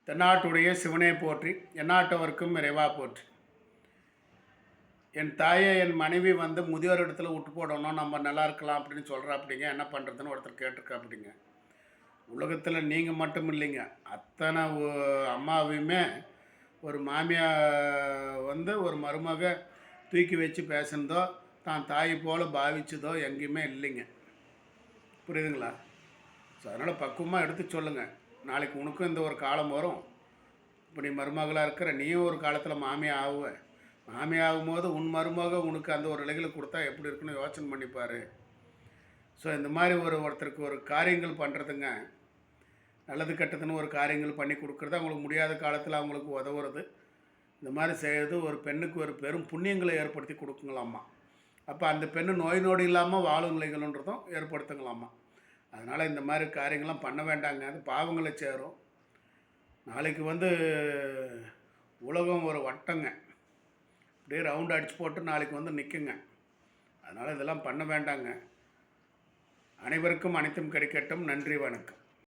தென்னாட்டுடைய சிவனை போற்றி எந்நாட்டவர்க்கும் இறைவா போற்றி. என் தாயை என் மனைவி முதியோர் இடத்துல விட்டு போடணும், நம்ம நல்லா இருக்கலாம் அப்படின்னு சொல்கிறாப்பிடிங்க. என்ன பண்ணுறதுன்னு ஒருத்தர் கேட்டிருக்காப்பிடிங்க. உலகத்தில் நீங்கள் மட்டும் இல்லைங்க, அத்தனை அம்மாவையுமே ஒரு மாமியார் ஒரு மருமக தூக்கி வச்சு பேசுனதோ தான் தாய் போல் பாவிச்சதோ எங்கேயுமே இல்லைங்க. புரியுதுங்களா? ஸோ அதனால் பக்குவமாக எடுத்து சொல்லுங்கள். நாளைக்கு உனக்கும் இந்த ஒரு காலம் வரும். இப்போ நீ மருமகளாக இருக்கிற, நீயும் ஒரு காலத்தில் மாமியாக ஆகுவ. மாமியாக ஆகும்போது உன் மருமக உனக்கு அந்த ஒரு நிலையில் கொடுத்தா எப்படி இருக்குன்னு யோசனை பண்ணிப்பார். ஸோ இந்த மாதிரி ஒருத்தருக்கு ஒரு காரியங்கள் பண்ணுறதுங்க, நல்லது கெட்டதுன்னு ஒரு காரியங்கள் பண்ணி கொடுக்குறது, அவங்களுக்கு முடியாத காலத்தில் அவங்களுக்கு உதவுறது, இந்த மாதிரி செய்கிறது ஒரு பெண்ணுக்கு ஒரு பெரும் புண்ணியங்களை ஏற்படுத்தி கொடுக்குங்களாம்மா. அப்போ அந்த பெண்ணு நோய் நொடி இல்லாமல் வாழும் நிலைகள்ன்றதும் ஏற்படுத்துங்களாம்மா. அதனால் இந்த மாதிரி காரியங்கள்லாம் பண்ண வேண்டாங்க, அது பாவங்களை சேரும். நாளைக்கு உலகம் ஒரு வட்டங்க, அப்படியே ரவுண்ட் அடித்து போட்டு நாளைக்கு நிற்குங்க. அதனால் இதெல்லாம் பண்ண வேண்டாங்க. அனைவருக்கும் அனைத்தும் கிடைக்கட்டும். நன்றி, வணக்கம்.